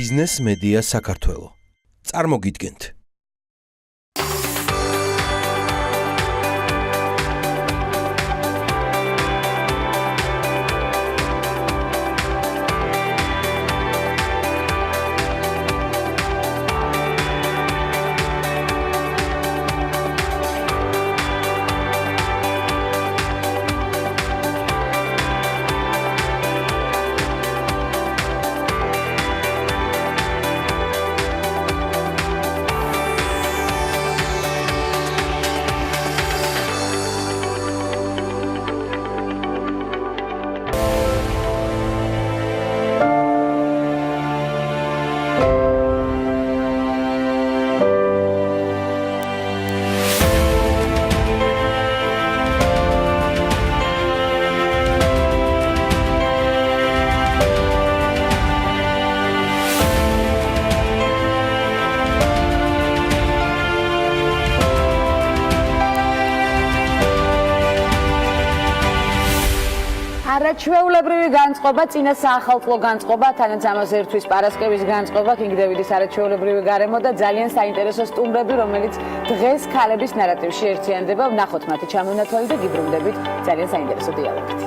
ბიზნეს მედია საქართველო. წარმოგიდგენთ. არაჩვეულებრივი განწყობა, წინა საახალწლო განწყობა, თანაც ამას ერთვის პარასკევის განწყობა, კინგ დევიდის არაჩვეულებრივი გარემო და ძალიან საინტერესო სტუმრები, რომელიც დღეს ქალების ნარატივში ერთიანდება. ვნახოთ მათი ჩამონათვალი და გიბრუნდებით ძალიან საინტერესო დიალოგით.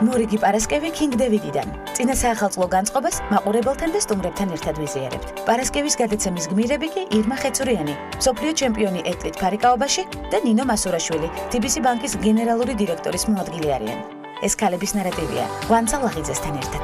მორიგი პარასკევი კინგ დევიდიდან. წინა საახალწლო განწყობას მაყურებელთან და სტუმრებთან ერთად ვიზიარებთ. პარასკევის გადაცემის გმირები კი ირმა ხეცურიანი, მსოფლიო ჩემპიონი ეტლით ფარიკაობაში და ნინო მასურაშვილი, TBC ბანკის გენერალური დირექტორის მოადგილე არიან. ეს ქალების ნარატივია. ვანცა ლაღიძესთან ერთად.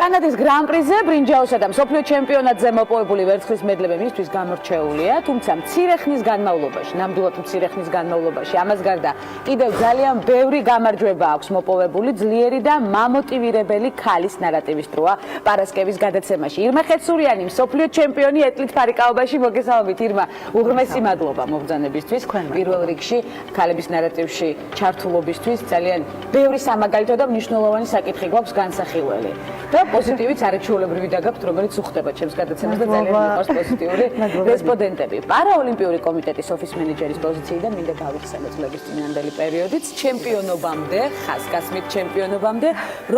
კანადის გრან-პრიზე ბრინჯაოსა და მსოფლიო ჩემპიონატზე მოპოვებული ვერცხლის მედლები მისთვის გამორჩეულია, თუმცა მცირე ხნის განმავლობაში, ნამდვილად მცირე ხნის განმავლობაში, ამას გარდა კიდევ ძალიან ბევრი გამარჯვება აქვს მოპოვებული ძლიერი და მამოტივირებელი ქალის ნარატივის დროა პარასკევის გადაცემაში. ირმა ხეცურიანი, მსოფლიო ჩემპიონი ეტლით ფარიკაობაში, მოგესალმებით ირმა, უღრმესი მადლობა მობრძანებისთვის, პირველ რიგში ქალების ნარატივში ჩართულობისთვის, ძალიან ბევრი სამაგალითო და მნიშვნელოვანი საკითხი გვაქვს განსახილველი. და პოზიტივით არაჩვეულებრივი დაგაქვთ, რომელიც უხდება ჩემს გადაცემას და ძალიან მიყვარს პოზიტიური რესპონდენტები. პარაოლიმპიური კომიტეტის ოფის მენეჯერის პოზიციიდან მინდა გავიხსენოთ წლების წინანდელი პერიოდით ჩემპიონობამდე, ხაზგასმით ჩემპიონობამდე,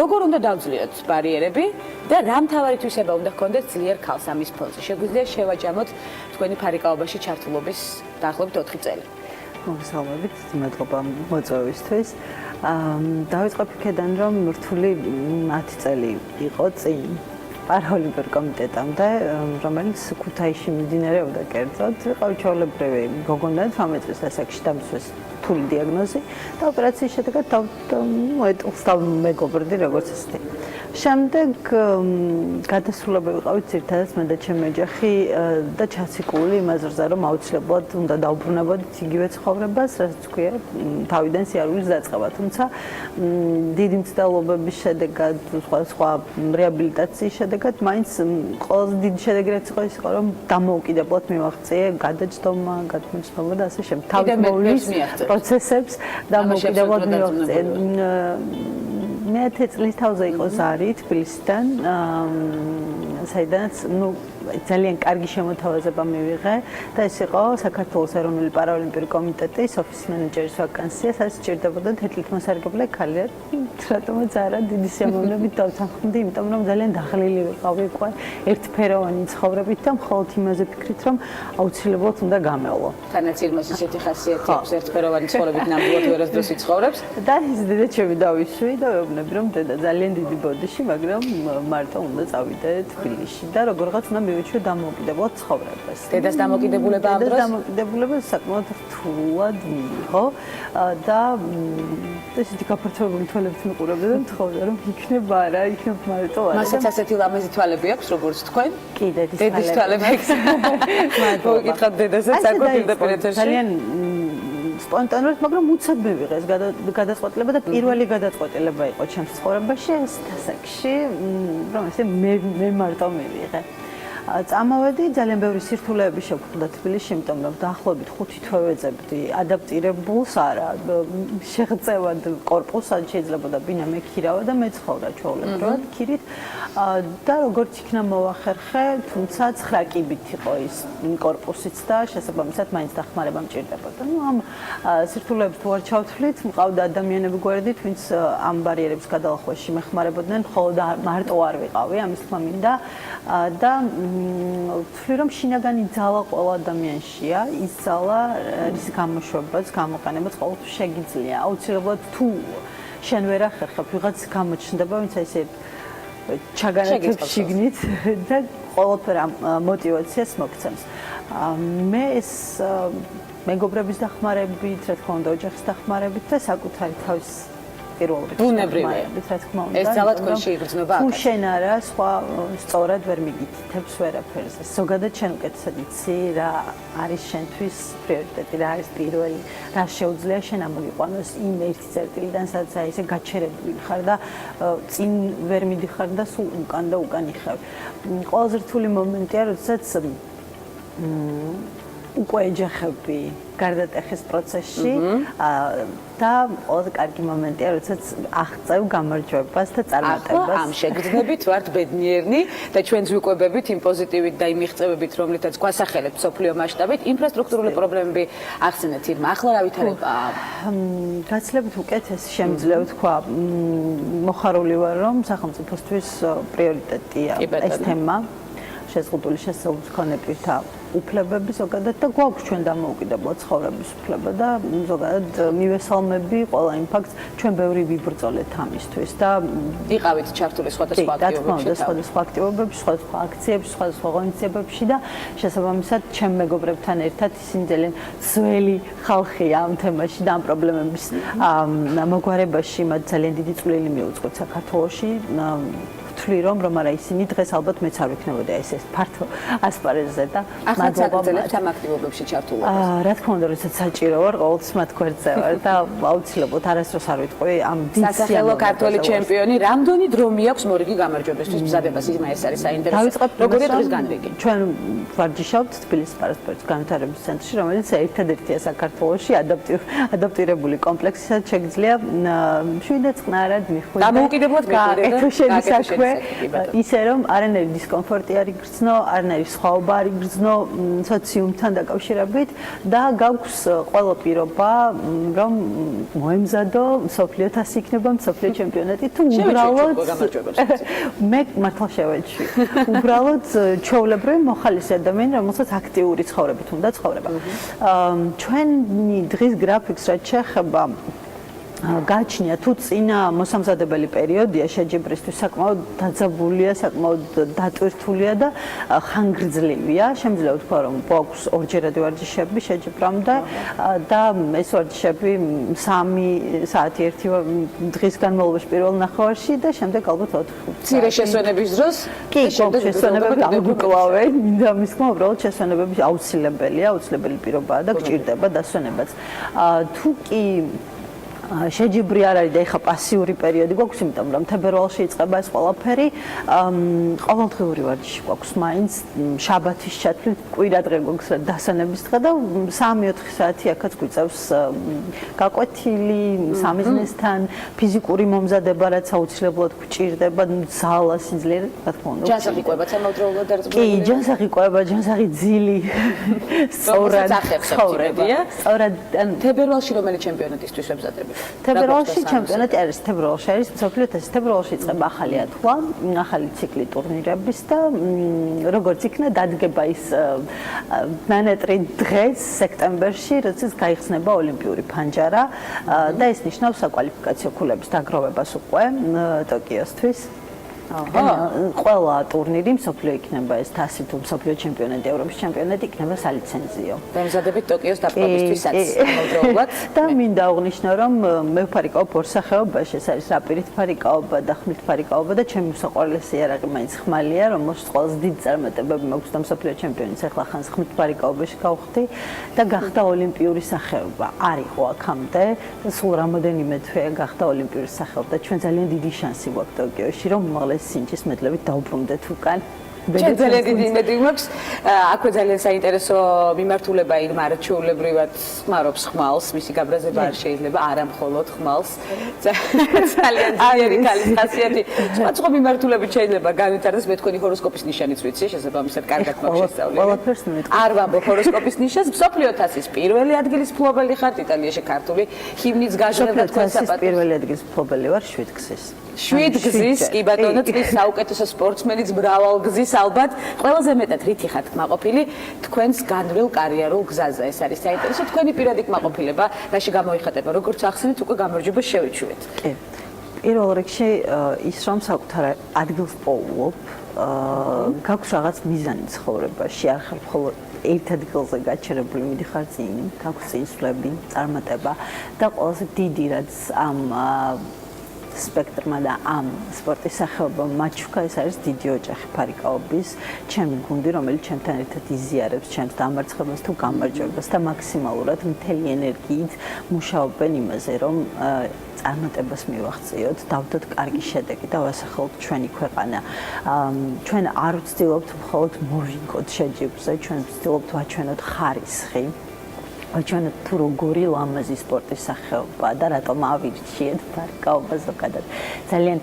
როგორ უნდა დავძლიოთ ბარიერები და რა მთავარი თვისება უნდა ჰქონდეს ძლიერ ქალს ამის ფონზე. შეგვიძლია შევაჯამოთ თქვენი ფარიკაობაში ჩართულობის დაახლოებით 4 წელი. მოგესალმებით, მადლობა მოწვევისთვის. დავიწყებ იქედან, რომ რთული 10 წელი იყო წინ პარაოლიმპიურ კომიტეტამდე, რომელიც ქუთაისში მიმდინარეობდა კერძოდ. ვიყავი ჩვეულებრივი გოგონა, 18 წლის ასაკში დამსვეს რთული დიაგნოზი და ოპერაციის შედეგად ეტლს მეგობრდი როგორც ესეთი. შემდეგ გადასულები ვიყავით ძირითადად მე და ჩემი ოჯახი და ჩაციკული იმაზრზე, რომ აუცილებლად უნდა დავბრუნებოდით იგივე ცხოვრებას, რაც ქვია, თავიდან სიარულის დაწყება. თუმცა დიდი მცდელობების შედეგად, სხვა რეაბილიტაციის შედეგად, მაინც ყველაზე დიდი შედეგი რაც იყო, რომ დამოუკიდებლად მივაღწიე გადაჯდომა, გადმოჯდომა და ასე შემდეგ. თავის მოვლის პროცესებს დამოუკიდებლად მივაღწიე. მე-10 წლის თავზე იყო ზარი თბილისიდან, საიდანაც ძალიან კარგი შემოთავაზება მივიღე და ეს იყო საქართველოს ეროვნული პარაოლიმპიური კომიტეტის ოფის მენეჯერის ვაკანსია, სადაც სჭირდებოდა ეთლით მოსარგებლე ქალი. რატომაც არა დიდი სიამოვნებით დავთანხმდი, იმიტომ რომ ძალიან დაღლილი ვიყავი უკვე ერთფეროვანი ცხოვრებით და მხოლოდ იმაზე ვფიქრით, რომ აუცილებლად უნდა გამევლო. თანაც ირმას ისეთი ხასიათი აქვს ერთფეროვანი ცხოვრებით ნამდვილად ვერასდროს იცხოვრებს. და ის დედაჩემი დავისვი და ვეუბნები, რომ დედა ძალიან დიდი ბოდიში, მაგრამ მარტო უნდა წავიდე თბილისში და როგორღაც უნდა მივიჩვე დამოუკიდებლად ცხოვრებას. დედას დამოკიდებულება ამ დროს? დამოკიდებულება საკმაოდ რთულად მიიღო და ესეთი გაფართოებული თვალებით მიყურებდა და მთხოვდა, რომ იქნება არა, იქნება მარტო არა. მასაც ასეთი ლამაზი თვალები აქვს, როგორც თქვენ? კი, დედის თვალები აქვს. მოგიკითხავთ დედასაც საერთოდ პირდაპირ ძალიან სპონტანურად, მაგრამ უცებ მივიღე ეს გადაწყვეტილება და პირველი გადაწყვეტილება იყო ჩემს ცხოვრებაში ეს ასაკში, რომ ესე მე მარტო მივიღე. წამოვედი, ძალიან ბევრი სირთულეები შეგვხვდა თბილისში, იმიტომ რომ დაახლოებით 5 თვე ვეძებდი ადაპტირებულს არა, შეღწევად კორპუსად შეიძლება და ბინა მექირავა და მეცხოვრა ჩვეულებრივად ქირით და როგორც იქნა მოახერხე, თუმცა 9 კიბით იყო ის კორპუსიც და შესაბამისად მაინც დახმარება მჭირდებოდა. ნუ ამ სირთულეებს თუ არ ჩავთვლით, მყავდა ადამიანები გვერდით, ვინც ამ ბარიერებს გადალახვაში მეხმარებოდნენ, მხოლოდ მარტო არ ვიყავი, ამის თქმა მინდა და ვთვლი რომ შინაგანი ძალა ყველა ადამიანშია, ის ძალა რის გამოშვებაც, გამოყენებაც ყოველთვის შეგიძლია. აუცილებლად თუ შენ ვერ ახერხებ, ვიღაც გამოჩნდება, ვინც ესე ჩაგანათებს შიგნით და ყოველფერ ამ мотивაციას მოგცემს. მე ეს მეგობრების დახმარებით, რა თქმა უნდა, ოჯახის დახმარებით და საკუთარი თავის პირველ რიგში, რა თქმა უნდა. ეს ძალა თქვენში იგრძნობა აქ. თუ შენ არა, სხვა სწორად ვერ მიგითითებს ვერაფერზე. ზოგადად შენ უკეთესად იცი რა არის შენთვის პრიორიტეტი, რა არის პირველი, რა შეუძლია შენ ამოგიყვანოს იმ ერთი წერტილიდან, სადაც აი ესე გაჩერებული ხარ და წინ ვერ მიდიხარ და სულ უკან და უკან იხევ. ყველაზე რთული მომენტია, როდესაც უკვე ეჯახები გარდატეხის პროცესში და ყველაზე კარგი მომენტია, როდესაც აღწევ გამარჯვებას და წარმატებას. ახლა ამ შეგრძნებით ვართ ბედნიერნი და ჩვენც ვიკვებებით იმ პოზიტივით და იმ მიღწევებით, რომლითაც გვასახელებთ სოფლიო მასშტაბით. ინფრასტრუქტურული პრობლემები ახსენეთ ირმა. ახლა რა ვითარებაა? გაცილებით უკეთესი შემიძლია ვთქვა. მოხარული ვარ, რომ სახელმწიფოსთვის პრიორიტეტია ეს თემა. შეზღუდული შესაძლებლობის მქონე პირთა უფლებები ზოგადად და გვაქვს ჩვენ დამოუკიდებლად ცხოვრების უფლება და ზოგადად მივესალმები ყველა იმ ფაქტს, ჩვენ ბევრი ვიბრძოლეთ ამისთვის და იყავით ჩართული სხვადასხვა აქტივობებში, სხვადასხვა აქტივობებში, სხვადასხვა აქციებში, სხვადასხვა ღონისძიებებში და შესაბამისად ჩემ მეგობრებთან ერთად ისინი ძალიან ძველი ხალხია ამ თემაში და ამ პრობლემების მოგვარებაში მათ ძალიან დიდი წვლილი მიუძღვით საქართველოში. ვთვლი რომ არა ისინი დღეს ალბათ მეც არ ვიქნებოდი ეს ფართო ასპარეზზე და მადლობა ამ აქტივობებში ჩართულობას. რა თქმა უნდა, როდესაც საჭირო ვარ, ყოველთვის მათ გვერდზე ვარ და აუცილებლად არასდროს არ ვიტყვი ამ სასახელო ქართველი ჩემპიონი, რამდენი დრო მიაქვს მორიგი გამარჯვებისთვის მზადებას? ეს არის საინტერესო. როგორი დღის განრიგი? ჩვენ ვარჯიშავთ თბილისის პარასპორტის განვითარების ცენტრში, რომელიც ერთადერთია საქართველოში ადაპტირებული კომპლექსი, სადაც შეგიძლია შვიდაწყნარად მიხვიდე. დამოუკიდებლად მიხვიდე. ისე რომ არანაირი დისკომფორტი არ იგრძნო, არანაირი სხვაობა არ იგრძნო სოციუმთან დაკავშირებით და გაქვს ყველა პირობა რომ მოემზადო მსოფლიო თასი იქნება, მსოფლიო ჩემპიონატი თუ უბრალოდ მე მართლა შევეჩვი. უბრალოდ ჩვეულებრივი მოხალისე ადამიანი, რომელსაც აქტიური ცხოვრებით უნდა ცხოვრება. ჩვენი დღის გრაფიკს რაც შეეხება გაჩნია თუ წინა მოსამზადებელი პერიოდია შეჯიბრისთვის საკმაოდ დაძაბულია, საკმაოდ დატვირთულია და ხანგრძლივია. შემიძლია ვთქვა, რომ გვაქვს ორჯერადი ვარჯიშები შეჯიბრამდე და ეს ვარჯიშები 3 საათი ერთი დღის განმავლობაში პირველ ნახევარში და შემდეგ ალბათ 4. მცირე შესვენების დროს კი, შესვენებები ამგვიკლავე, მინდა მისქმა, უბრალოდ შესვენებები აუცილებელია, აუცილებელი პირობაა და გჭირდება დასვენებაც. თუ კი შეჯიბრი არ არის და ეხა პასიური პერიოდი გვაქვს, იმიტომ რომ თებერვალში იწყება ეს ყველაფერი. ყოველდღიური ვარჯიში გვაქვს მაინც, შაბათის ჩათვლით კვირა დღე გვაქვს დასვენების დღე და 3-4 საათი აქაც გვიწევს გაკვეთილი, სამიზნესთან, ფიზიკური მომზადება, რაც აუცილებლად გვჭირდება, ძალა, სიძლიერე, რა თქმა უნდა. ჯანსაღი კვებაც ამავდროულად დარწმუნებული. კი, ჯანსაღი კვება, ჯანსაღი ძილი. სწორად ცხოვრებია. სწორად თებერვალში რომელი ჩემპიონატისთვის ვებზადები? თებერვალში ჩემპიონატი არის, თებერვალში არის მსოფლიო თასი, თებერვალში იწყება ახალი ათვლა, ახალი ციკლი ტურნირების და როგორც იქნა დადგება ის ნანატრი დღეს სექტემბერში, როდესაც გაიხსნება ოლიმპიური ფანჯარა და ეს ნიშნავს საკვალიფიკაციო ქულების დაგროვებას უკვე ტოკიოსთვის. ყველა ტურნირი მსოფლიო იქნება ეს თასი თუ მსოფლიო ჩემპიონატი, ევროპის ჩემპიონატი იქნება სალიცენზიო. დამზადებით ტოკიოს დაპყრობისთვისაც ამავდროულად. და მინდა აღვნიშნო, რომ მე ვფარიკაობ ორ სახეობაში, ეს არის რაპირით ფარიკაობა და ხმლით ფარიკაობა და ჩემი მოსაყვარლესი იარაღი მაინც ხმალია, რომელშიც ყველაზე დიდი წარმატებები მაქვს და მსოფლიო ჩემპიონიც ახლა ხანს ხმლით ფარიკაობაში გავხდი და გახდა ოლიმპიური სახეობა. არ იყო აქამდე და სულ რამოდენიმე თვეა გახდა ოლიმპიური სახეობა და ჩვენ ძალიან დიდი შანსი გვაქვს ტოკიოში, რომ უმაღლესი სინჯის მედლებით დაუბრუნდეთ უკან. ჩვენ ძალიან დიდი იმედი გვაქვს. აქვე ძალიან საინტერესო მიმართულება ირმა არაჩვეულებრივად ხმარობს ხმალს, მისი გაბრაზება არ შეიძლება, არა მხოლოდ ხმალს. ძალიან ძლიერი ქალის ხასიათი. სხვა მიმართულებით შეიძლება განვითარდეს, მე თქვენი ჰოროსკოპის ნიშანიც ვიცი, შესაბამისად კარგად მაქვს შესწავლილი. ყველაფერს მივიტყვი. არ ვამბობ ჰოროსკოპის ნიშანს, მსოფლიო თასის პირველი ადგილის მფლობელი ხართ, იტალიაში ქართული ჰიმნის გაჟღერება თქვენ საპატიო. პირველი ადგილის მფლობელი ვარ 7 გზის. 7 გზის, კი ბატონო, წლის საუკეთესო სპორტსმენიც მრავალ გზის ალბათ. ყველაზე მეტად რითი ხართ კმაყოფილი თქვენს განვლილ კარიერულ გზაზე? ეს არის საინტერესო თქვენი პირადი კმაყოფილება, რაში გამოიხატება, როგორც ახსენეთ, უკვე გამარჯვება შევიჩვიეთ. კი. პირველ რიგში ის რომ საკუთარ ადგილს პოულობ, გაქვს რაღაც მიზანი ცხოვრებაში, არ ხარ მხოლოდ ერთ ადგილზე გაჩერებული, მიდიხარ წინ, გაქვს წინსვლები, წარმატება და ყველაზე დიდი რაც ამ სპექტრმა და ამ სპორტის სახეობამ მაჩვქა, ეს არის დიდი ოჯახი ფარიკაობის, ჩემი გუნდი, რომელიც ჩემთან ერთად იზიარებს ჩემს დამარცხებას თუ გამარჯვებას და მაქსიმალურად მთელი ენერგიით მუშაობენ იმაზე, რომ წარმატებას მივაღწიოთ, დავდოთ კარგი შედეგი და ვასახელოთ ჩვენი ქვეყანა. ჩვენ არ ვცდილობთ მხოლოდ მოვიგოთ შეჯიბრზე, ჩვენ ვცდილობთ ვაჩვენოთ ხარისხი. ჩვენ თუ როგორი ლამაზი სპორტის სახეობა და რატომ ავირჩიეთ ფარიკაობა ზოგადად. ძალიან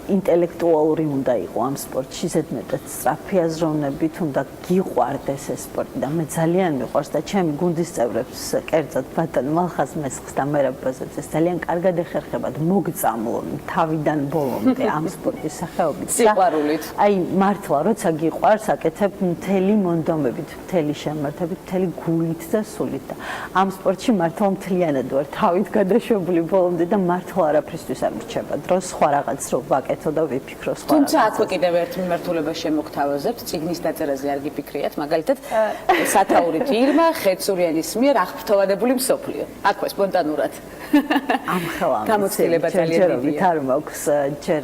ინტელექტუალური უნდა იყო ამ სპორტში, ზედმეტად სწრაფი აზროვნებით უნდა გიყვარდეს ეს სპორტი და მე ძალიან მიყვარს და ჩემი გუნდის წევრებს, კერძოდ ბატონ მალხაზ მესხს და მერაბ ბაზაძეს ძალიან კარგად ეხერხებათ მოგწამლონ თავიდან ბოლომდე ამ სპორტის სახეობით. სიყვარულით. აი მართლა როცა გიყვარს, აკეთებ მთელი მონდომებით, მთელი შემართებით, მთელი გულით და სულით და ამ სპორტში მართლა მთლიანად ვარ თავით გადაშვებული ბოლომდე და მართლა არაფრისთვის არ მრჩება. დროს სხვა რაღაც რო ვაკეთო და ვიფიქრო სხვა. თუმცა აქვე კიდევ ერთ მიმართულებას შემოგთავაზებთ, წიგნის დაწერაზე არ გიფიქრიათ, მაგალითად სათაურით ირმა ხეცურიანის მიერ აღფრთოვანებული მსოფლიო. აქვე სპონტანურად. ამ ხელამ გამოცდილება ძალიან დიდია. არ მაქვს ჯერ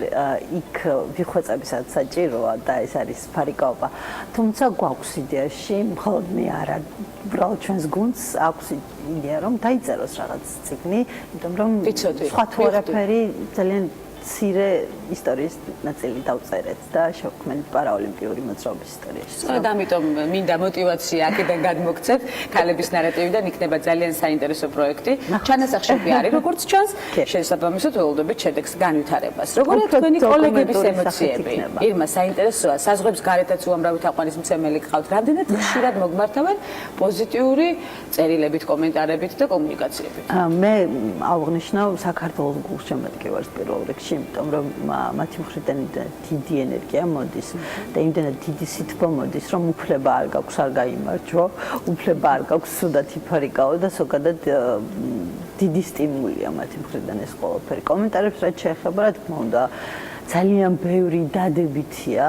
იქ ვიხვეწებისაც საჭიროა და ეს არის ფარიკაობა. თუმცა გვაქვს იდეაში, მხოლოდ მე არა, უბრალოდ ჩვენს გუნდს აქვს იდეა რომ დაიწეროს რაღაც წიგნი, იმიტომ რომ სხვა თუ არაფერი ძალიან მცირე ისტორიის ნაწილი დავწერეთ და შევქმნით პარაოლიმპიური მოძრაობის ისტორიაში. სწორედ ამიტომ მინდა мотиваცია აქედან გადმოგცეთ, ქალების ნარატივიდან იქნება ძალიან საინტერესო პროექტი. ჩანასახშები არის, როგორც ჩანს, შესაბამისად ველოდებით შედეგს განვითარებას. როგორია თქვენი კოლეგების ემოციები? ირმა, საინტერესოა, საზღვრებს გარეთაც უამრავი თაყვანისმცემელი გყავთ. რამდენად ხშირად მოგმართავენ პოზიტიური წერილებით, კომენტარებით და კომუნიკაციებით? მე აღვნიშნავ საქართველოს გულშემატკივარს პირველ რიგში, იმიტომ რომ მათი მხრიდან დიდი ენერგია მოდის და იმდენად დიდი სითბო მოდის, რომ უფლება არ გაქვს არ გაიმარჯვო, უფლება არ გაქვს სრულად იფარიკაო და ზოგადად დიდი სტიმულია მათი მხრიდან ეს ყველაფერი. კომენტარებს რაც შეეხება, რა თქმა უნდა, ძალიან ბევრი დადებითია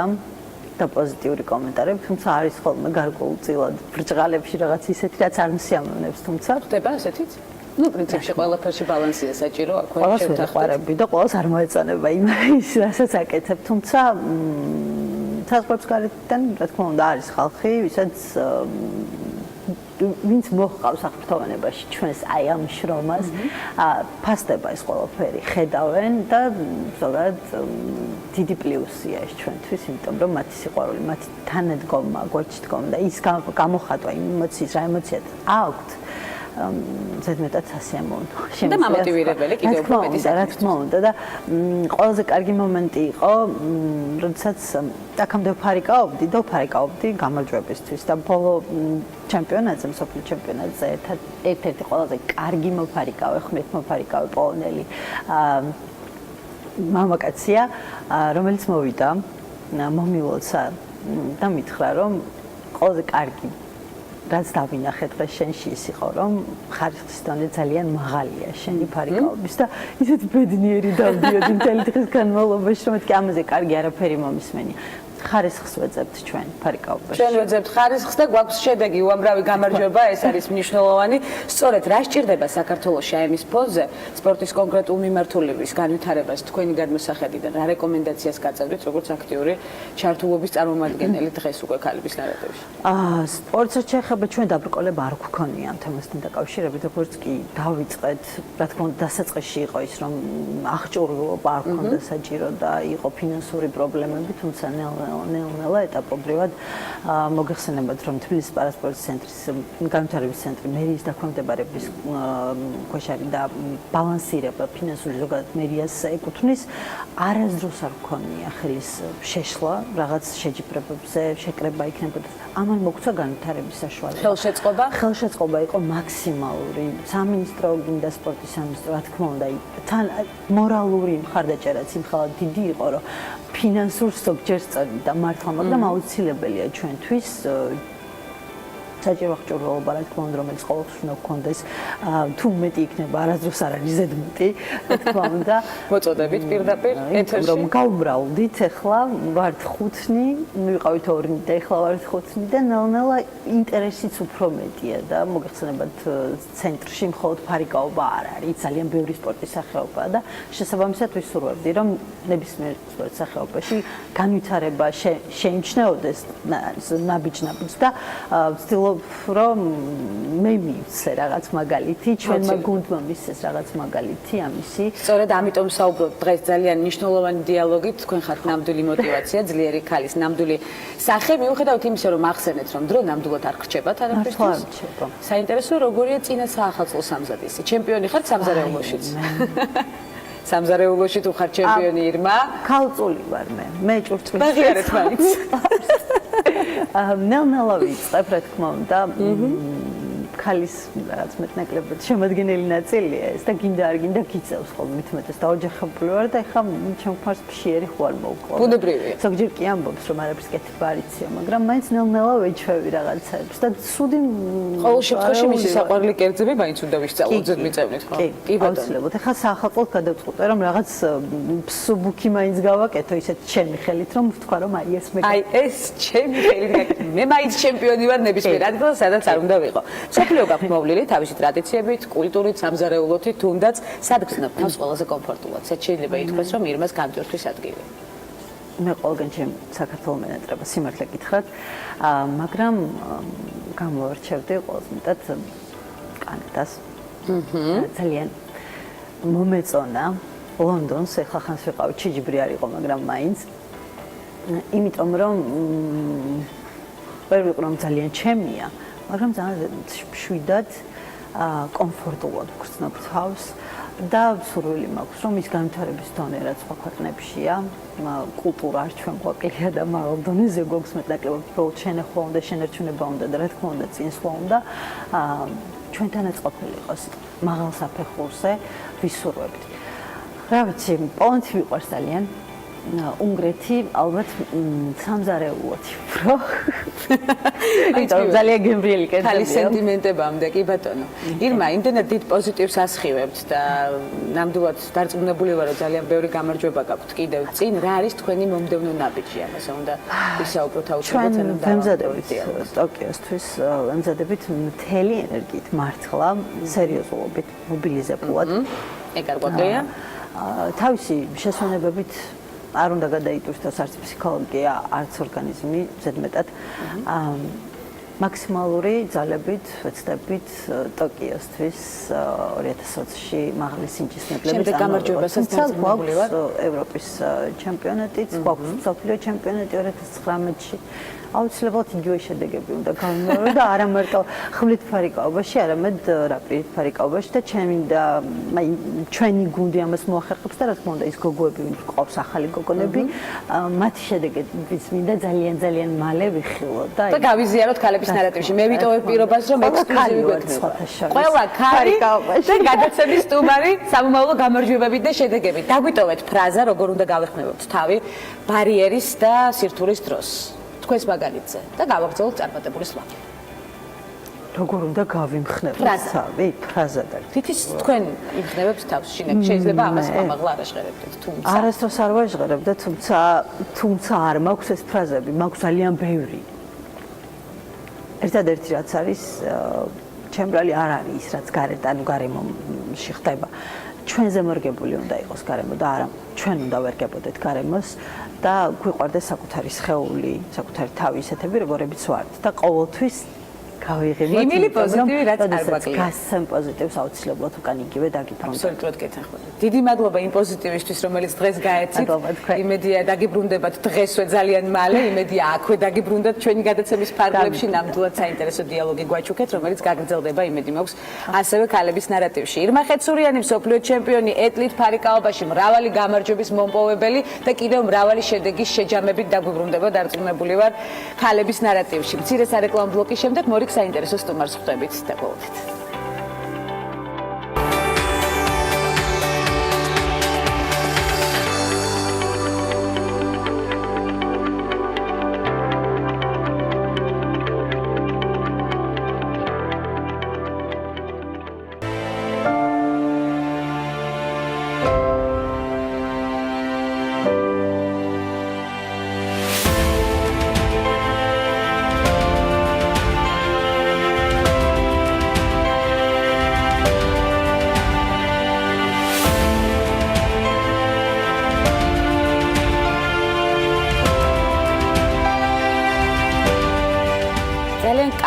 და პოზიტიური კომენტარები, თუმცა არის ხოლმე გარკვეულწილად ბრჭყალებში რაღაც ისეთი, რაც არ მსიამოვნებს, თუმცა ხდება ასეთიც? ну, პრინციპში ყველაფერში ბალანსია საჭირო, აქვე შევთანხმდები და ყველას არ მოეწონება ის, რასაც აკეთებ, თუმცა საზღვრებს გარეთიდან, რა თქმა უნდა, არის ხალხი, ვისაც ვინც მოჰყავს აღფრთოვანებაში ჩვენს აი ამ შრომას, ფასდება ეს ყველაფერი, ხედავენ და ზოგადად დიდი პლუსია ეს ჩვენთვის, იმიტომ რომ მათი სიყვარული, მათი თანადგომა, გვერდჩდგომა და ის გამოხატვა იმ ემოციის, რა ემოციად აქვთ ზედმეტად სასიამოვნო. და მამოტივირებელი კიდევ უფრო მეტი რა თქმა უნდა და ყველაზე კარგი მომენტი იყო, როდესაც აქამდე ვფარიკაობდი გამარჯვებისთვის და ბოლო ჩემპიონატზე, მსოფლიო ჩემპიონატზე ერთ-ერთი ყველაზე კარგი მოფარიკავე, ხმით მოფარიკავე პოლონელი მამაკაცია, რომელიც მოვიდა მომილოცა და მითხრა, რომ ყველაზე კარგი რაც დავინახე დღეს შენში ის იყო, რომ ხარისხის დონე ძალიან მაღალია შენი ფარიკაობის და ისეთ ბედნიერი დავდიოდი მთელი დღის განმავლობაში, რომ მეთქი ამაზე კარგი არაფერი მომისმენია. ხარისხს ვეძებთ ჩვენ ფარიკაობაში. ჩვენ ვეძებთ ხარისხს და გვაქვს შედეგი, უამრავი გამარჯვება, ეს არის მნიშვნელოვანი. სწორედ რა სჭირდება საქართველოში აი ამის ფონზე სპორტის კონკრეტულ მიმართულების განვითარებას თქვენი გადმოსახედიდან, რა რეკომენდაციას გაწევთ, როგორც აქტიური ჩართულობის წარმომადგენელი დღეს უკვე ქალების ნარატივში? სპორტს შეეხება ჩვენ დაბრკოლება არ გვქონია ამ თემასთან დაკავშირებით, როგორც კი დავიწყეთ, რა თქმა უნდა, დასაწყისში იყო ის, რომ აღჭურვილობა არ ქონდა საჭირო და იყო ფინანსური პრობლემები, თუმცა ნელ-ნელა ეტაპობრივად მოგეხსენებათ, რომ თბილისის პარასპორტის ცენტრის განვითარების ცენტრი მერიის დაქვემდებარების ქვეშ არის და ბალანსირება ფინანსური ზოგადად მერიას ეკუთვნის. არასდროს არ გქონია ხელის შეშლა, რაღაც შეჯიბრებებზე შეკრება იქნებოდა. ამან მოგცა განვითარების საშუალება. ხელშეწყობა იყო მაქსიმალური. სამინისტრო გინდა სპორტის სამინისტრო, რა თქმა უნდა, თან მორალური მხარდაჭერაც იმხელა დიდი იყო, რომ ფინანსურ ზოგჯერ სწორედ და მართლა, მაგრამ აუცილებელია ჩვენთვის საჭირო აღჭურვილობა, რა თქმა უნდა, რომელიც ყოველთვის უნდა გქონდეს, თუ მეტი იქნება, არასდროს არ არის ზედმეტი, რა თქმა უნდა. მოწოდებით პირდაპირ ეთერში. რომ გავუბრალდით, ახლა ვართ 5-ნი, მივიყავით 2-ნი და ახლა ვართ 5-ნი და ნელ-ნელა ინტერესიც უფრო მეტია და მოგეხსენებათ ცენტრში მხოლოდ ფარიკაობა არ არის, ძალიან ბევრი სპორტის სახეობაა და შესაბამისად ვისურვებდი, რომ ნებისმიერ სპორტის სახეობაში განვითარება შეიმჩნეოდეს ნაბიჯ-ნაბიჯ და ვცდილობ რომ მე მივცე რაღაც მაგალითი, ჩვენმა გუნდმა მისცეს რაღაც მაგალითი ამისი. სწორედ ამიტომ საუბრობთ დღეს ძალიან მნიშვნელოვანი დიალოგით, თქვენ ხართ ნამდვილი мотиваცია, ძლიერი ქალის ნამდვილი სახე, მიუხედავად იმისა, რომ ახსენეთ, რომ დრო ნამდვილად არ რჩება თანაფრისთვის. საინტერესოა, როგორია წინა საახალწლო სამზადისი. ჩემპიონი ხართ სამზარეულოშიც. სამზარეულოში თუ ხარ ჩემპიონი ირმა? ქალწული ვარ მე. მე ჭურჭლის. ბაღიარეთ მაინც. ნელ-ნელა ვიწყებ, რა თქმა უნდა, ქალის რაღაც მეტნაკლებად შემადგენელი ნაწილია ეს და გინდა არ გინდა გიწევს ხოლმე მithumetes და ოჯახებული ვარ და ეხლა ჩემს ფშიერი ხوار მოვყვა. ბუნებრივია. ზოგჯერ კი ამბობს რომ არაფერს კეთება არ იცია, მაგრამ მაინც ნელ-ნელა ვეჩვევი რაღაცებს და სუდი ყოველ შემთხვევაში მისი საყვარელი კერძები მაინც უნდა ვისწავლოთ ზედმიწევნით, ხო? კი, აუცილებლად. ეხლა საახალწლოდ გადავწყვიტე რომ რაღაც ფსუბუქი მაინც გავაკეთო ისეთ ჩემი ხელით რომ ვთქვა რომ აი ეს მე აი ეს ჩემი ხელით მე მაინც ჩემპიონი ვარ ნებისმიერ ადგილას, სადაც არ უნდა ვიყო. სოფლიო გაქვთ მოვლილი თავისი ტრადიციებით, კულტურით, სამზარეულოთი, თუნდაც სად გრძნობ თავს ყველაზე კომფორტულად. სად შეიძლება ითქვას, რომ ირმას გამჯვირთვის ადგილი? მე ყველგან ჩემ საქართველოს მენატრებას სიმართლე გითხრათ, მაგრამ გამოვარჩევდი ყველაზე მეტად კანადას. ძალიან მომეწონა ლონდონს, ეხლა ხანს ვიყავი, ჩიჯიბრი არ იყო, მაგრამ მაინც იმიტომ რომ ვერ ვიყო რომ ძალიან ჩემია, მაგრამ ძალიან შვიდად კომფორტულად ვგრძნობ თავს და სურვილი მაქვს რომ ის განვითარების დონე რაც სხვა ქვეყნებშია, კულტურა არ ჩვენ გვაკლია და მაღალ დონეზე გვაქვს მეტნაკლებად, უბრალოდ შენახვა უნდა, შენერჩუნება უნდა და რა თქმა უნდა წინსვლა უნდა ჩვენთანაც ყოფილი იყოს მაღალ საფეხურზე ვისურვებთ. რა ვიცი, პოლონეთი მიყვარს ძალიან. უნგრეთი ალბათ სამზარეულოთი უფრო. იმიტომ ძალიან გემრიელი კერძებია. ქალის სენტიმენტებამდე, კი ბატონო. ირმა, იმდენად დიდ პოზიტივს ასხივებთ და ნამდვილად დარწმუნებული ვარ, რომ ძალიან ბევრი გამარჯვება გაქვთ კიდევ წინ. რა არის თქვენი მომდევნო ნაბიჯი? ამაზე უნდა ვისაუბროთ აუცილებლად. ჩვენ ვემზადებით ტოკიოსთვის, ვემზადებით მთელი ენერგიით მართლა, სერიოზულობით, მობილიზებულად. ეგ არ გვაკლია? თავისი შესვენებებით არ უნდა გადაიტვირთოს არც ფსიქოლოგია, არც ორგანიზმი, ზედმეტად. მაქსიმალური ძალებით ვეცდებით ტოკიოსთვის 2020-ში მაღალი სინჯის ნაკლებიც. შემდეგ გამარჯვებასაც დარწმუნებული ვარ. ევროპის ჩემპიონატიც, გვაქვს მსოფლიო ჩემპიონატი 2019-ში. აუცილებლად იგივე შედეგები უნდა გავიმეორო და არა მარტო ხვლით ფარიკაობაში, არამედ რაპიდით ფარიკაობაში და ჩვენი გუნდი ამას მოახერხებს და რა თქმა უნდა ის გოგოები ვინც ყავს ახალი გოგონები, მათი შედეგებიც მინდა ძალიან მალე ვიხილო და გავიზიაროთ ქალების ნარატივში. მე ვიტოვებ პირობას რომ ექსკლუზივი გვექნება. ყველა ქალი და გადაცემის სტუმარი სამომავლო გამარჯვებებით და შედეგებით. დაგვიტოვეთ ფრაზა, როგორ უნდა გავეხმებოთ თავი ბარიერის და სირთულის დროს. თქვენს მაგალითზე და გავაგრძელოთ წარმატებული სვლა. როგორ უნდა გავიმხნებოთ თავი? ფრაზა და თითის თქვენ იმხნებებთ თავს შინაგან. შეიძლება ამას ამაღლა არ აღღერებდეთ, თუმცა არასდროს არ ვაჟღერებდა, თუმცა არ მაქვს ეს ფრაზები, მაქვს ძალიან ბევრი. ერთადერთი რაც არის ჩემბრალი არ არის ის რაც გარეთ, ანუ გარემოში ხდება. ჩვენზე მორგებული უნდა იყოს გარემო და არა ჩვენ უნდა ვერგებოდეთ გარემოს და გვიყვარდეს საკუთარი სხეული, საკუთარი თავი ისეთები, როგორებიც ვართ და ყოველთვის გავიღიმოთ. ღიმილი პოზიტივი რაც არ გვაკლია. გასცემ პოზიტივს აუცილებლად უკან იგივე დაგიბრუნდა. აბსოლუტურად გეთანხმები. დიდი მადლობა იმ პოზიტივისთვის, რომელიც დღეს გაეცით. მადლობა თქვენ. იმედია დაგიბრუნდებათ დღესვე ძალიან მალე, იმედია აქვე დაგიბრუნდათ ჩვენი გადაცემის ფარგლებში, ნამდვილად საინტერესო დიალოგი გვაჩუქეთ, რომელიც გაგრძელდება, იმედი მაქვს, ასევე ქალების ნარატივში. ირმა ხეცურიანი, მსოფლიო ჩემპიონი ეთლით ფარიკაობაში, მრავალი გამარჯვების მომპოვებელი და კიდევ მრავალი შედეგის შეჯამებით დაგვიბრუნდება, დარწმუნებული ვარ ქალების ნარატივში. მცირე სარეკლამო ბლოკის შემდეგ მორიგ საინტერესო სტუმარს ხვდებით და გველოდით.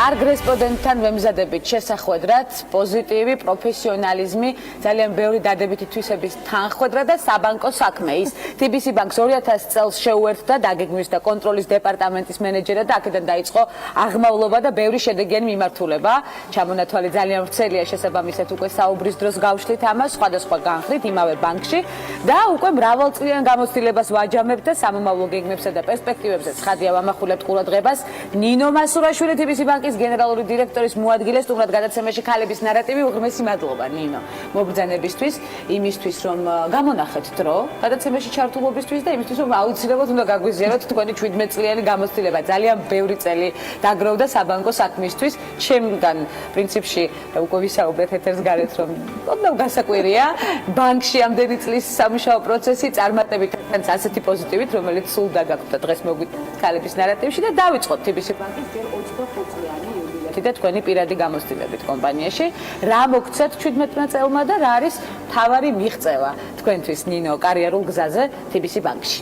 კარგ რესპონდენტთან ვემზადებით შესახვედრად, პოზიტივი, პროფესიონალიზმი, ძალიან ბევრი დადებითი თვისების თანხwebdriver და საბანკო საქმე. ის TBC ბანკს 2000 წელს შეუერთდა დაგეგმვის და კონტროლის დეპარტამენტის მენეჯერად და აქედან დაიწყო აღმავლობა და ბევრი შედეგიანი მიმართულება. ჩამონათვალი ძალიან ვრცელია, შესაბამისად უკვე საუბრის დროს გავშლით ამას სხვადასხვა განხრით იმავე ბანკში და უკვე მრავალწლიან გამოცდილებას ვაჯამებთ და სამომავლო გეგმებსა და პერსპექტივებზე ცხადია ვამახვილებთ ყურადღებას. ნინო მასურაშვილი TBC ბანკის გენერალური დირექტორის მოადგილე სტუმრად გადაცემაში ქალების ნარატივი. უღრმესი მადლობა ნინო მობრძანებისთვის, იმისთვის რომ გამონახეთ დრო გადაცემაში ჩართულობისთვის და იმისთვის რომ აუცილებლად უნდა გაგვიზიაროთ თქვენი 17 წლიანი გამოცდილება. ძალიან ბევრი წელი დაგროვდა საბანკო საქმისთვის. ჩემგან პრინციპში უკვე ვისაუბრეთ ეთერს გარეთ რომ ოდნავ გასაკვირია ბანკში ამდენი წლის სამუშაო პროცესი წარმატებით ასეთი პოზიტივით რომელიც სულ დაგაკვდა დღეს მოგვიყვეთ ქალების ნარატივში და დავიწყოთ TBC ბანკის ჯერ 25 წლიანი და თქვენი პირადი გამოცდილებით კომპანიაში. რა მოგცეთ 17 წელმა და რა არის თავარი მიღწევა თქვენთვის ნინო კარიერულ გზაზე TBC ბანკში?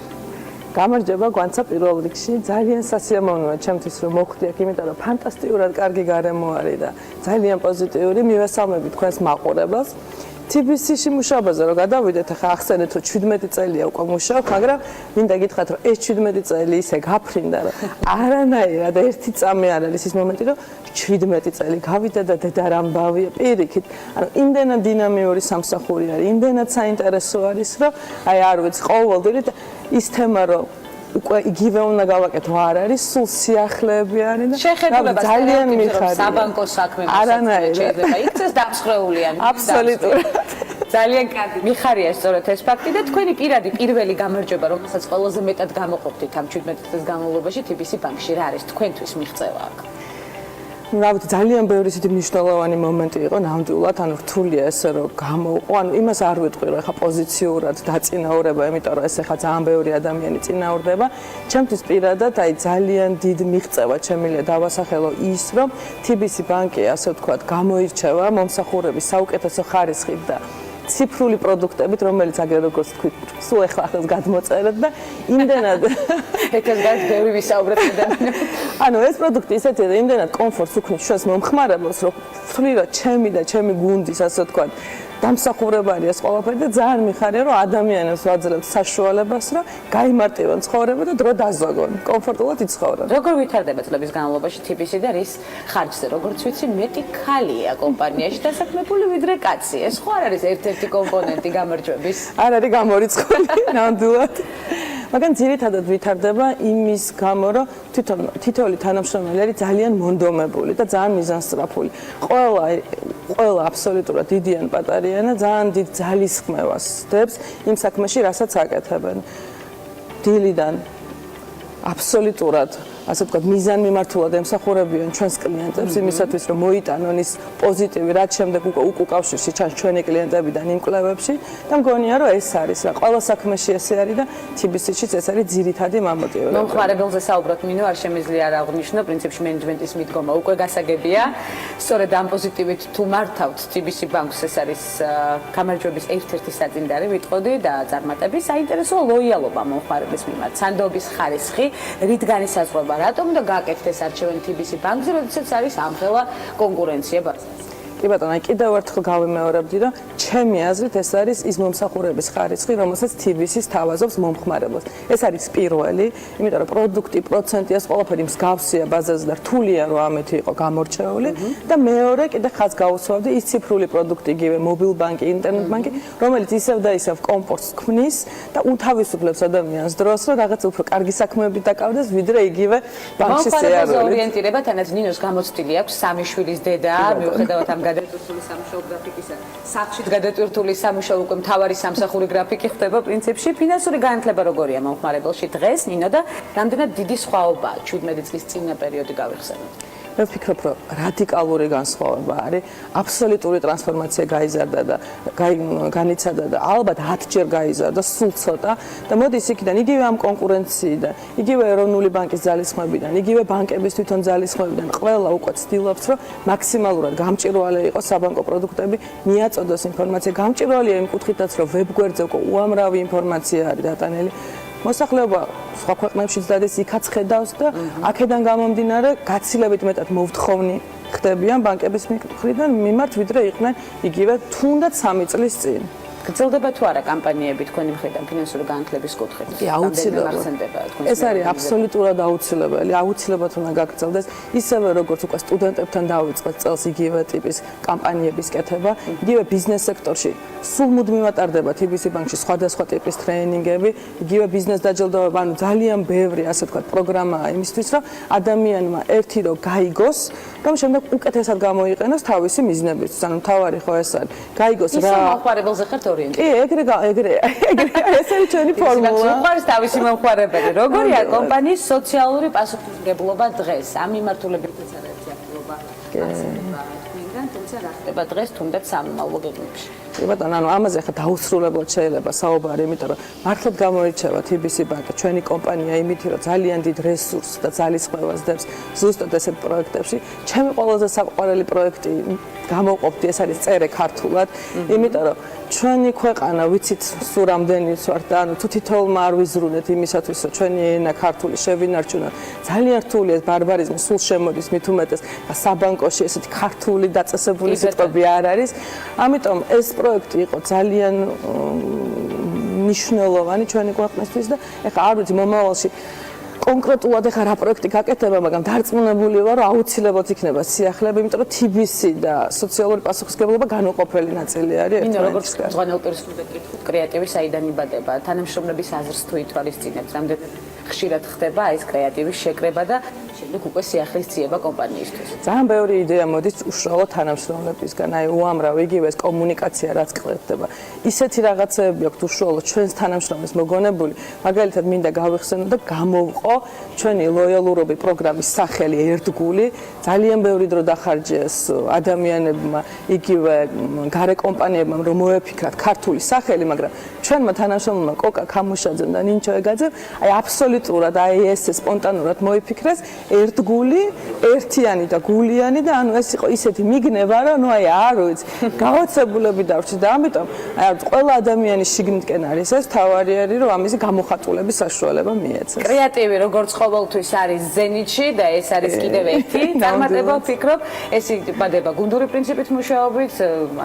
გამარჯობა გვანცა პირველ რიგში. ძალიან სასიამოვნოა ჩემთვის რომ მოხვდი აქ, იმიტომ რომ ფანტასტიკურად კარგი გარემო არის და ძალიან პოზიტიური. მივესალმები თქვენს მაყურებელს. TBC-ში მუშაობაზე რომ გადავიდეთ, ახლა ახსენეთ რომ 17 წელია უკვე მუშაობ, მაგრამ მინდა გითხრათ რომ ეს 17 წელი ისე გაფრინდა რომ არანაირად ერთი წამი არ არის ის მომენტი რომ 17 წელი გავიდა და დედა რამბავია პირიქით. ანუ იმდენად დინამიური სამსახური არის, იმდენად საინტერესო არის, რომ აი არ ვიცი, ყოველდღე ის თემა რომ უკვე იგივე უნდა გავაკეთო არ არის, სულ სიახლეები არის და შეხედულება ძალიან მიხარია. საბანკო საქმე შეიძლება იქცეს დამსხვრეულიან. აბსოლუტურად. ძალიან კარგი. მიხარია სწორედ ეს ფაქტი და თქვენი პირველი გამარჯვება, რომელსაც ყველაზე მეტად გამოყოფდით ამ 17 წლის განმავლობაში TBC ბანკში, რა არის თქვენთვის მიღწევა აქ? რავით, ძალიან ბევრი ისეთი მნიშვნელოვანი მომენტი იყო ნამდვილად, ანუ რთულია ესე რომ გამოვყო, ანუ იმას არ ვიტყვი რომ ეხა პოზიციურად დაწინაურება, იმიტომ რომ ეს ეხა ძალიან ბევრი ადამიანი წინაურდება. ჩემთვის პირადად აი ძალიან დიდ მიღწევა შემიძლია დავასახელო ის, რომ TBC ბანკი, ასე ვთქვათ, გამოირჩევა მომსახურების საუკეთესო ხარისხით და ციფრული პროდუქტებით, რომელიც აგერ როგორც თქვით, სულ ახლა გადმოწერეთ და იმდენად ეთერს გარეთ ბევრი ვისაუბრეთ ადამიანებს. ანუ ეს პროდუქტი ისეთია და იმდენად კომფორტს უქმნის ჩვენს მომხმარებელს, რომ ვთვლი რომ ჩემი და ჩემი გუნდის, ასე ვთქვათ, დამსახურებაა ეს ყველაფერი და ძალიან მიხარია რომ ადამიანებს ვაძლევთ საშუალებას რომ გაიმარტივონ ცხოვრება და დრო დაზოგონ, კომფორტულად იცხოვრონ. როგორ ვითარდება წლების განმავლობაში TBC და რის ხარჯზე? როგორც ვიცი, მეტი ქალია კომპანიაში დასაქმებული ვიდრე კაცი. ეს ხო არ არის ერთ-ერთი კომპონენტი გამარჯვების? არ არის გამორიცხული, ნამდვილად. მაგრამ ძირითადად ვითარდება იმის გამო, რომ თითოეული თანამშრომელი არის ძალიან მონდომებული და ძალიან მიზანსწრაფული. ყველა აბსოლუტურად დიდიან პატარიანა ძალიან დიდ ძალისხმევას ხდებს იმ საქმეში, რასაც აკეთებენ. დილიდან აბსოლუტურად ასე ვთქვათ, მიზანმიმართულად ემსახურებიან ჩვენს კლიენტებს იმისათვის, რომ მოიტანონ ის პოზიტივი, რაც შემდეგ უკვე უკავშირში ჩანს ჩვენი კლიენტებიდან იმ კვლევებში და მგონია, რომ ეს არის რა, ყველა საქმეში ესე არის და TBC-შიც ეს არის ძირითადი მამოტივება. მომხმარებელზე საუბრობთ, მინო არ შემიძლია არ აღვნიშნო, პრინციპში მენეჯმენტის მიდგომა უკვე გასაგებია. სწორედ ამ პოზიტივით თუ მართავთ TBC ბანკს, ეს არის გამარჯვების ერთ-ერთი საწინდარი, ვიტყოდი და წარმატების საინტერესო ლოიალობა მომხმარებლის მიმართ, სანდოობის ხარისხი, რით განისაზღვრება რატომ უნდა გაკეთდეს ეს არჩევანი TBC ბანკზე, როდესაც არის ამხელა კონკურენცია ბაზარზე? კი ბატონო, კიდევ ერთხელ გავიმეორებდი, რომ ჩემი აზრით ეს არის ის მომსახურების ხარისხი, რომელსაც TBC-ს თავაზობს მომხმარებელს. ეს არის პირველი, იმიტომ რომ პროდუქტი, პროცენტი ეს ყველაფერი მსგავსია ბაზარზე და რთულია რომ ამეთი იყო გამორჩეული და მეორე კიდე ხაზს გაუსვავდი ის ციფრული პროდუქტი, იგივე მობილ ბანკი, ინტერნეტ ბანკი, რომელიც ისევ და ისევ კომფორტს ქმნის და უთავისუფლებს ადამიანს დროს, რომ რაღაც უფრო კარგი საქმეები დაკავდეს, ვიდრე იგივე ბანკში მომხმარებელზე ორიენტირება, თანაც ნინოს გამოცდილი აქვს სამი შვილის დედა, მიუხედავად ამ გადატვირთული სამუშაო გრაფიკისა, სახლში გადატვირთული სამუშაო უკვე მთავარი სამსახური გრაფიკი ხდება პრინციპში. ფინანსური განათლება როგორია მომხმარებელში დღეს, ნინო და რამდენად დიდი სხვაობაა 17 წლის წინა პერიოდი გავიხსენოთ? მე ვფიქრობ, რომ რადიკალური განსხვავება არის, აბსოლუტური ტრანსფორმაცია გაიზარდა და განიცადა და ალბათ 10-ჯერ გაიზარდა, სულ ცოტა და მოდის იქიდან იგივე ამ კონკურენციიდან, იგივე ეროვნული ბანკის ძალისხმევიდან, იგივე ბანკების თვითონ ძალისხმევიდან, ყველა უკვე ცდილობს, რომ მაქსიმალურად გამჭვირვალე იყოს საბანკო პროდუქტები, მიაწოდოს ინფორმაცია. გამჭვირვალეა იმ კუთხითაც, რომ ვებგვერდზე უკვე უამრავი ინფორმაცია არის დატანილი. მოსახლეობა სხვა ქვეყნებშიც დადეს იქაც ხედავს და აქედან გამომდინარე გაცილებით მეტად მოვთხოვნი ხდებიან ბანკების მხრიდან მიმართ, ვიდრე იყვნენ იგივე თუნდაც 3 წლის წინ. გრძელდება თუ არა კამპანიები თქვენი მხრიდან ფინანსური განათლების კუთხით? კი, აუცილებლად. ეს არის აბსოლუტურად აუცილებელი. აუცილებლად უნდა გაგრძელდეს ისევე როგორც უკვე სტუდენტებთან დაიწყეს წელს იგივე ტიპის კამპანიების კეთება, იგივე ბიზნეს სექტორში სულ მუდმივად ტარდება TBC ბანკში სხვადასხვა ტიპის ტრეინინგები, იგივე ბიზნეს დაჯილდოება, ანუ ძალიან ბევრი ასე ვთქვათ პროგრამაა იმისთვის, რომ ადამიანმა ერთი რო გაიგოს, რომ შემდეგ უკეთესად გამოიყენოს თავისი მიზნებისთვის. ანუ თავარი ხო ეს არის. გაიგოს რა მომხმარებელზე ხართ კი, ეგრე ეს არის ჩვენი ფორმულა. უყვარს თავისი მომხმარებელი. როგორია კომპანიის სოციალური პასუხისმგებლობა დღეს? ამ მიმართულებითაც არის აქტივობა. თქვენგან, თუმცა რა ხდება დღეს თუნდაც სამომავლო გეგმებში? კი ბატონო, ანუ ამაზე ხა დაუსრულებლად შეიძლება საუბარი, იმიტომ რომ მართლაც გამოირჩევა TBC ბანკი, ჩვენი კომპანია იმით, რომ ძალიან დიდ რესურსს და ძალისხმევას დებს ზუსტად ესეთ პროექტებში. ჩემი ყველაზე საყვარელი პროექტი გამოვყოფდი, ეს არის წერე ქართულად, იმიტომ რომ ჩვენი ქვეყანა ვიცით სულ რამდენიც ვართ და ანუ თუ თითოეულმა არ ვიზრუნეთ იმისათვის, რომ ჩვენი ენა ქართული შევინარჩუნოთ. ძალიან რთულია ეს ბარბარიზმი სულ შემოდის მით უმეტეს და საბანკოში ესეთი ქართული დაწესებული სიტყვები არ არის. ამიტომ ეს პროექტი იყო ძალიან მნიშვნელოვანი ჩვენი ქვეყნისთვის და ეხლა არ ვიცი მომავალში კონკრეტულად ეხლა რა პროექტი გაკეთება, მაგრამ დარწმუნებული ვარ, რომ აუცილებლად იქნება სიახლეები, იმიტომ რომ TBC და სოციალური პასუხისმგებლობა განუყოფელი ნაწილი არის ერთმანეთისგან. როგორც მწვანე პერსპექტივით კითხავთ, კრეატივის საიდან იბადება? თანამშრომლების აზრს თუ ითვალისწინებთ, რამდენად ხშირად ხდება ეს კრეატივის შეკრება და შემდეგ უკვე სიახლის ძიება კომპანიისთვის? ძალიან ბევრი იდეა მოდის უშუალოდ თანამშრომლებისგან, აი უამრავი იგივე ეს კომუნიკაცია რაც კეთდება. ისეთი რაღაცები აქვს უშუალოდ ჩვენს თანამშრომლებს მოგონებული, მაგალითად მინდა გავიხსენო და გამოვყო ჩვენი ლოიალურობი პროგრამის სახელი ერთგული, ძალიან ბევრი დრო დახარჯეს ადამიანებმა, იგივე გარე კომპანიებმა, რომ მოეფიქრათ ქართული სახელი, მაგრამ ჩვენმა თანამშრომლებმა კოკა ქამუშაძემ და ნინჩო ეგაძემ აი აბსოლუტურად აი ეს სპონტანურად მოიფიქრეს ერთგული, ერთიანი და გულიანი და ანუ ეს იყო ისეთი მიგნება, რომ ნუ აი არ ვიცი, გაოცებულები დავრჩით და ამიტომ აი ყველა ადამიანის შიგნიტკენ არის ეს თავარი არის, რომ ამისი გამოხატულების საშუალება მიეცეს. კრეატივი როგორც ყოველთვის არის ზენიტში და ეს არის კიდევ ერთი წარმატება ვფიქრობ. ეს იბადება გუნდური პრინციპით მუშაობით,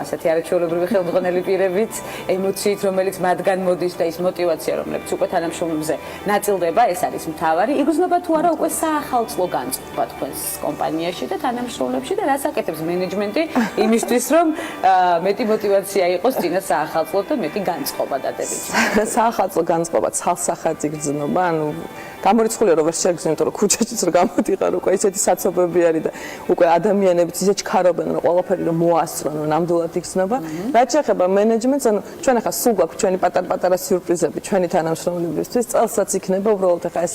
ასეთი არაჩვეულებრივი ხელმძღვანელი პირებით, ემოციით, რომელიც მათგან მოდის და ის мотиваცია, რომელიც უკვე თანამშრომლებზე ნაწილდება, ეს არის მთავარი. იგრძნობა თუ არა უკვე საახალწლო განწყობა თქვენს კომპანიაში და თანამშრომლებში და რას აკეთებს მენეჯმენტი იმისთვის, რომ მეტი мотиваცია იყოს წინა საახალწლოდ და მეტი განწყობა დადებით? საახალწლო განწყობა, ცალსახადი გრძნობა, ანუ გამორიცხულია რომ ვერ შეგრძნო, იმიტომ რომ ქუჩაშიც რომ გამოდიყარ უკვე ისეთი საცობები არის და უკვე ადამიანებიც ისე ჩქარობენ რომ ყველაფერი რომ მოასწრონ, ნამდვილად იგრძნობა. რაც შეეხება მენეჯმენტს, ანუ ჩვენ ახლა სულ გვაქვს ჩვენი პატარ-პატარა სიურპრიზები ჩვენი თანამშრომლებისთვის, წელსაც იქნება უბრალოდ ახლა ეს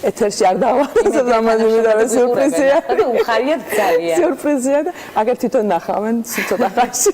ეთერში არ დავარსებ ამაზე ვიდრე სიურპრიზია. უხარიათ ძალიან. სიურპრიზია და აგერ თვითონ ნახავენ ცოტა ხანში.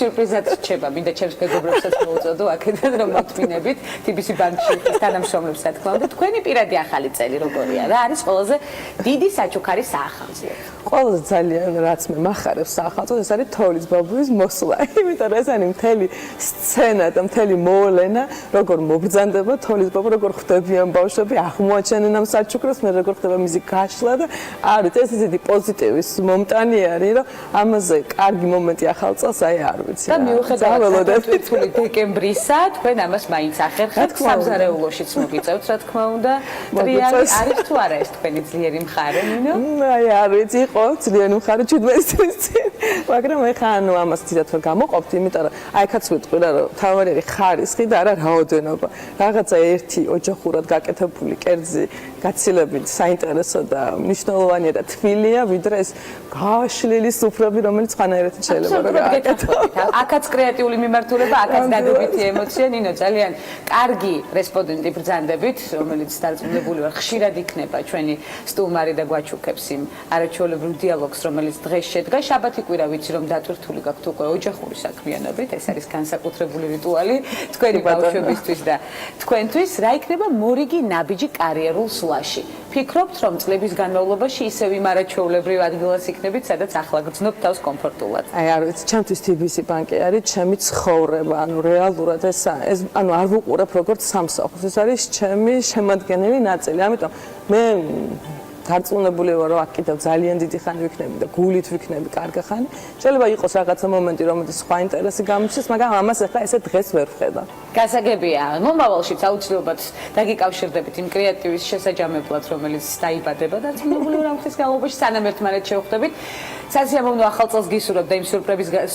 სიურპრიზად რჩება, მინდა ჩემს მეგობრებსაც მოუწოდო აქედან რომ მოთმინებით TBC ბანკში თანამშრომლებს, რა თქმა უნდა, თქვენი პირადი პირადი ახალი წელი როგორია რა არის ყველაზე დიდი საჩუქარი საახალწლო? ყველაზე ძალიან რაც მე მახარებს საახალწლოდ ეს არის თოვლის ბაბუის მოსვლა. იმიტომ რომ ეს არის მთელი სცენა და მთელი მოვლენა, როგორ მობრძანდება თოვლის ბაბუ, როგორ ხვდებიან ბავშვები, აღმოაჩენენ ამ საჩუქრებს, მე როგორ ხდება მისი გაშლა და არის ეს ისეთი პოზიტივის მომტანი არის, რომ ამაზე კარგი მომენტი ახალ წელს აი არ ვიცი. და მიუხედავად თვით დეკემბრისა, თქვენ ამას მაინც ახერხებთ სამზარეულოშიც მოგიწევთ, რა თქმა უნდა. ტრიალი არის თუ არა ეს თქვენი ძლიერი მხარე, ნინო? აი არ ვიცი, იყო ძლიერი მხარე 17 წლის წინ, მაგრამ ეხლა ანუ ამას თვითონ ვერ გამოყოფთ, იმიტომ რომ აი ხაც ვიტყვი რა, რომ თავარი არის ხარისხი და არა რაოდენობა. რაღაცა ერთი ოჯახურად გაკეთებული კერძი გაცილებით საინტერესო და მნიშვნელოვანია და თბილია, ვიდრე ეს გაშლილი სუფრები, რომელიც ხანაერით შეიძლება რომ გააკეთო. აქაც კრეატიული მიმართულება, აქაც დადებითი ემოცია, ნინო ძალიან კარგი რესპონდენტი ბრძანდებით, რომელიც დარწმუნებული ვარ, ხშირად იქნება ჩვენი სტუმარი და გვაჩუქებს იმ არაჩვეულებრივ დიალოგს, რომელიც დღეს შედგა. შაბათი კვირა ვიცი რომ დატვირთული გაქვთ უკვე ოჯახური საქმიანობით, ეს არის განსაკუთრებული რიტუალი თქვენი ბავშვებისთვის და თქვენთვის. რა იქნება მორიგი ნაბიჯი კარიერულ სვლაში? ფიქრობთ რომ წლების განმავლობაში ისევ იმ არაჩვეულებრივ ადგილას იქნებით, სადაც ახლა გრძნობ თავს კომფორტულად? აი არ ვიცი, ჩემთვის TBC ბანკი არის ჩემი ცხოვრება, ანუ რეალურად ეს ანუ არ ვუყურებ როგორც სამსახურს, ეს არის ჩემი შემადგენელი ნაწილი. ამიტომ მე დარწმუნებული ვარ, რომ აქ კიდევ ძალიან დიდი ხანი ვიქნები და გულით ვიქნები კარგი ხანი. შეიძლება იყოს რაღაცა მომენტი, რომელიც სხვა ინტერესი გამოჩნდეს, მაგრამ ამას ახლა ესე დღეს ვერ ვხედავ. გასაგებია, მომავალშიც აუცილებლად დაგიკავშირდებით იმ კრეატივის შესაჯამებლად, რომელიც დაიბადება და ცნობილი რა ხის განმავლობაში სანამ ერთმანეთს შევხვდებით. სასიამოვნო ახალ წელს გისურვებთ და იმ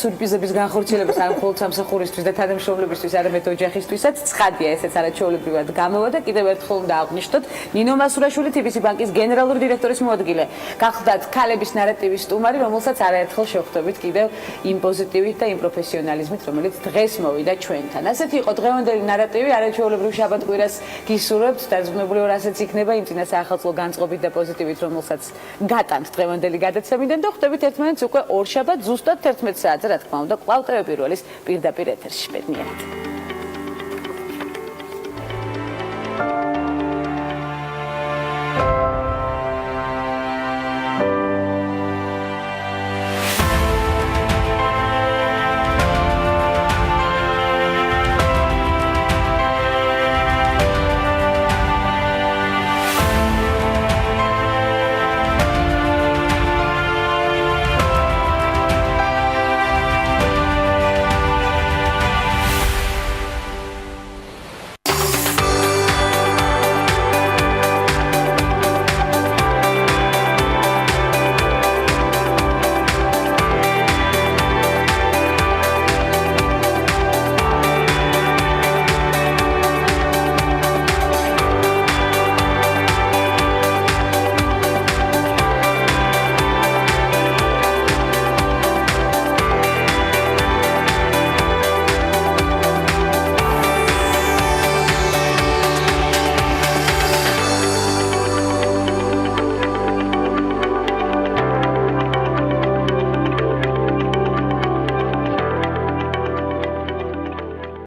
სურპრიზების განხორციელებას არ მხოლოდ სამსახურისთვის და თანამშრომლებისთვის, არამედ ოჯახისთვისაც. ცხადია, ესეც არაჩვეულებრივად გამოვა და კიდევ ერთხელ უნდა აღვნიშნოთ, ნინო მასურაშვილი TBC ბანკის გენერალური დირექტორის მოადგილე. გახლდათ ქალების ნარატივის სტუმარი, რომელსაც არაერთხელ შევხვდებით კიდევ იმ პოზიტივით და იმ პროფესიონალიზმით, რომელიც დღეს მოვიდა ჩვენთან. ასეთი იყო დღევანდელი ნარატივი, არაჩვეულებრივ შაბათ-კვირას გისურვებთ. დარწმუნებული ვარ, ასეც იქნება იმ წინა საახალწლო განწყობით და პოზიტივით, რომელსაც გატანთ დღევანდელი გადაცემიდან და ხვდებით ერთმანეთს უკვე ორ შაბათ ზუსტად 11 საათზე, რა თქმა უნდა, კვლავ ტელევიზორის პირდაპირ ეთერში. ბედნიერად.